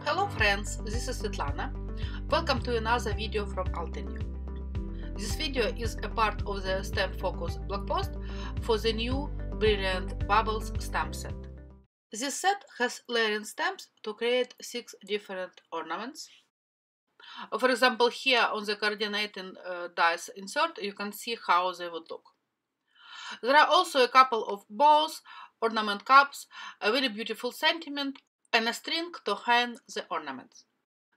Hello friends, this is Svetlana. Welcome to another video from Altenio. This video is a part of the Stamp Focus blog post for the new Brilliant Bubbles stamp set. This set has layering stamps to create 6 different ornaments. For example, here on the coordinating dice insert, you can see how they would look. There are also a couple of bows, ornament cups, a very beautiful sentiment, and a string to hang the ornaments.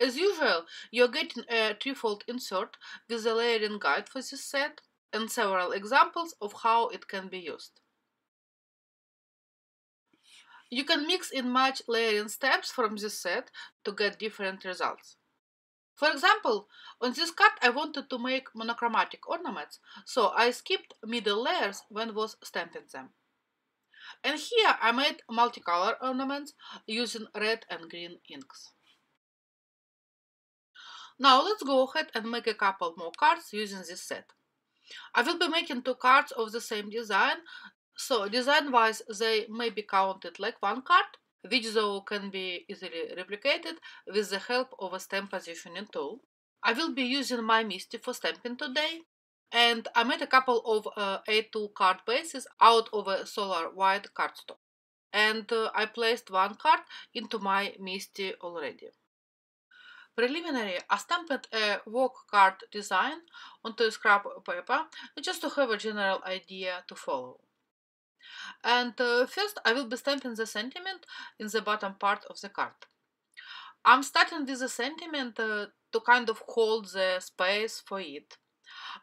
As usual, you're getting a threefold insert with a layering guide for this set and several examples of how it can be used. You can mix and match layering steps from this set to get different results. For example, on this card I wanted to make monochromatic ornaments, so I skipped middle layers when was stamping them. And here I made multicolor ornaments using red and green inks. Now let's go ahead and make a couple more cards using this set. I will be making 2 cards of the same design, so design-wise they may be counted like one card, which though can be easily replicated with the help of a stamp positioning tool. I will be using my MISTI for stamping today, and I made a couple of A2 card bases out of a solar white cardstock. And I placed one card into my MISTI already. Preliminary, I stamped a work card design onto a scrap paper just to have a general idea to follow. And first I will be stamping the sentiment in the bottom part of the card. I'm starting with the sentiment to kind of hold the space for it.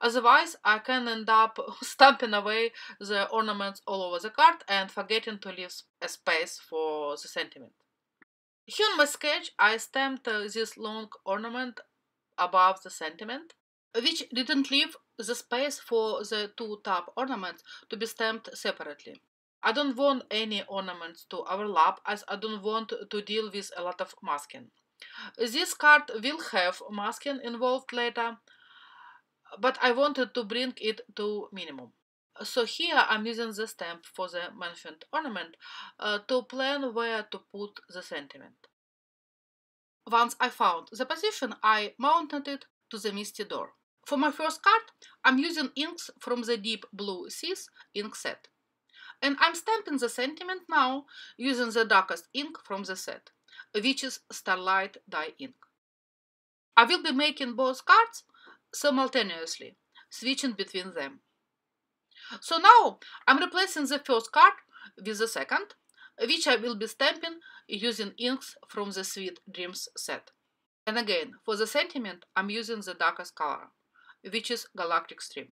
Otherwise, I can end up stamping away the ornaments all over the card and forgetting to leave a space for the sentiment. Here on my sketch, I stamped this long ornament above the sentiment, which didn't leave the space for the 2 top ornaments to be stamped separately. I don't want any ornaments to overlap, as I don't want to deal with a lot of masking. This card will have masking involved later, but I wanted to bring it to minimum. So here I'm using the stamp for the mentioned ornament to plan where to put the sentiment. Once I found the position, I mounted it to the MISTI door. For my first card, I'm using inks from the Deep Blue Seas ink set. And I'm stamping the sentiment now using the darkest ink from the set, which is Starlight dye ink. I will be making both cards simultaneously, switching between them. So now I'm replacing the first card with the second, which I will be stamping using inks from the Sweet Dreams set. And again, for the sentiment, I'm using the darkest color, which is Galactic Stream.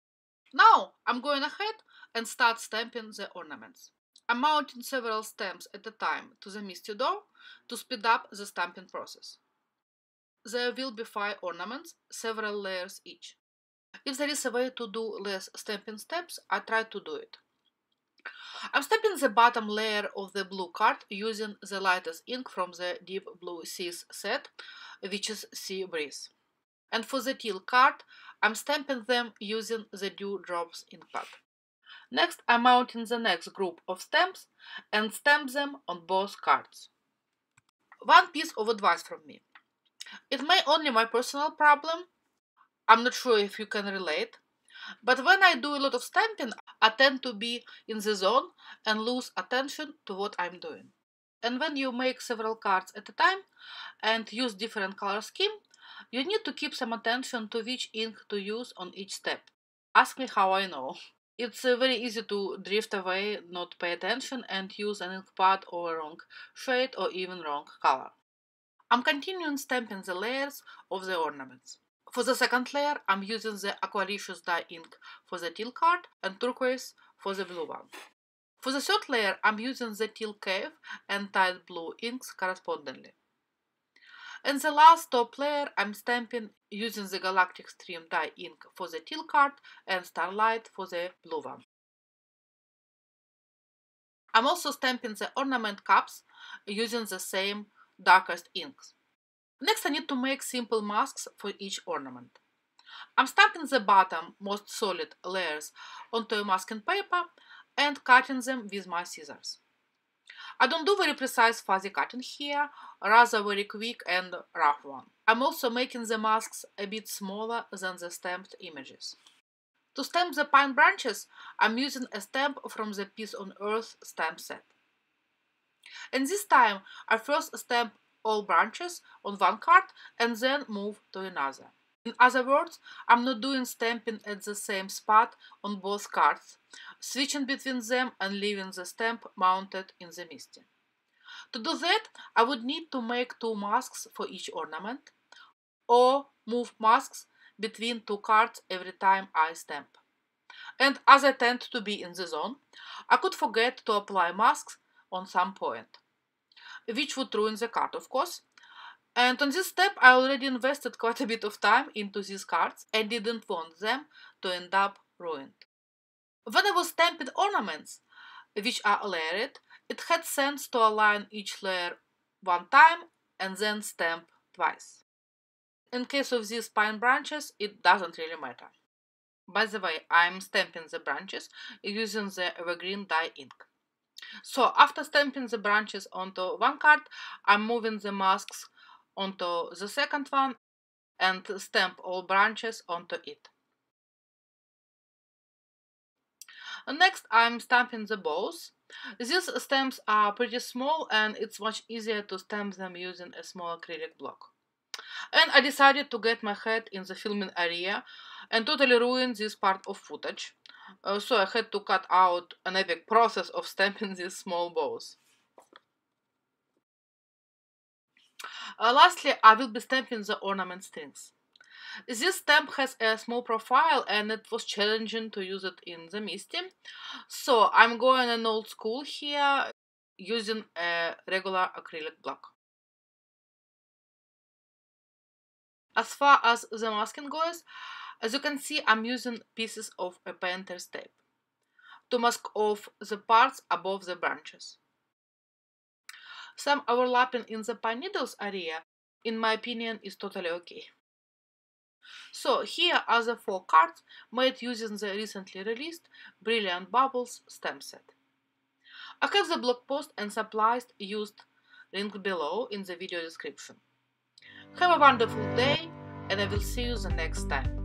Now I'm going ahead and start stamping the ornaments. I'm mounting several stamps at a time to the MISTI door to speed up the stamping process. There will be 5 ornaments, several layers each. If there is a way to do less stamping steps, I try to do it. I'm stamping the bottom layer of the blue card using the lightest ink from the Deep Blue Seas set, which is Sea Breeze. And for the teal card, I'm stamping them using the Dewdrops ink pad. Next, I'm mounting the next group of stamps and stamp them on both cards. One piece of advice from me. It may only my personal problem, I'm not sure if you can relate, but when I do a lot of stamping, I tend to be in the zone and lose attention to what I'm doing. And when you make several cards at a time and use different color scheme, you need to keep some attention to which ink to use on each step. Ask me how I know. It's very easy to drift away, not pay attention, and use an ink pad or a wrong shade or even wrong color. I'm continuing stamping the layers of the ornaments. For the second layer, I'm using the Aqualicious dye ink for the teal card and turquoise for the blue one. For the third layer, I'm using the Teal Cave and Tide Blue inks correspondingly. And the last top layer, I'm stamping using the Galactic Stream dye ink for the teal card and Starlight for the blue one. I'm also stamping the ornament cups using the same darkest inks. Next, I need to make simple masks for each ornament. I'm stamping the bottom, most solid layers onto a masking paper and cutting them with my scissors. I don't do very precise fuzzy cutting here, rather very quick and rough one. I'm also making the masks a bit smaller than the stamped images. To stamp the pine branches, I'm using a stamp from the Peace on Earth stamp set. And this time, I first stamp all branches on one card and then move to another. In other words, I'm not doing stamping at the same spot on both cards, switching between them and leaving the stamp mounted in the MISTI. To do that, I would need to make 2 masks for each ornament, or move masks between 2 cards every time I stamp. And as I tend to be in the zone, I could forget to apply masks on some point, which would ruin the card, of course. And on this step, I already invested quite a bit of time into these cards and didn't want them to end up ruined. When I was stamping ornaments, which are layered, it had sense to align each layer one time and then stamp twice. In case of these pine branches, it doesn't really matter. By the way, I'm stamping the branches using the evergreen dye ink. So after stamping the branches onto one card, I'm moving the masks onto the second one and stamp all branches onto it. Next, I'm stamping the bows. These stamps are pretty small and it's much easier to stamp them using a small acrylic block. And I decided to get my head in the filming area and totally ruin this part of footage. So I had to cut out an epic process of stamping these small bows. Lastly, I will be stamping the ornament strings. This stamp has a small profile and it was challenging to use it in the MISTI. So I'm going an old school here using a regular acrylic block. As far as the masking goes, as you can see, I'm using pieces of a painter's tape to mask off the parts above the branches. Some overlapping in the pine needles area, in my opinion, is totally okay. So here are the 4 cards made using the recently released Brilliant Bubbles stamp set. I have the blog post and supplies used linked below in the video description. Have a wonderful day and I will see you the next time.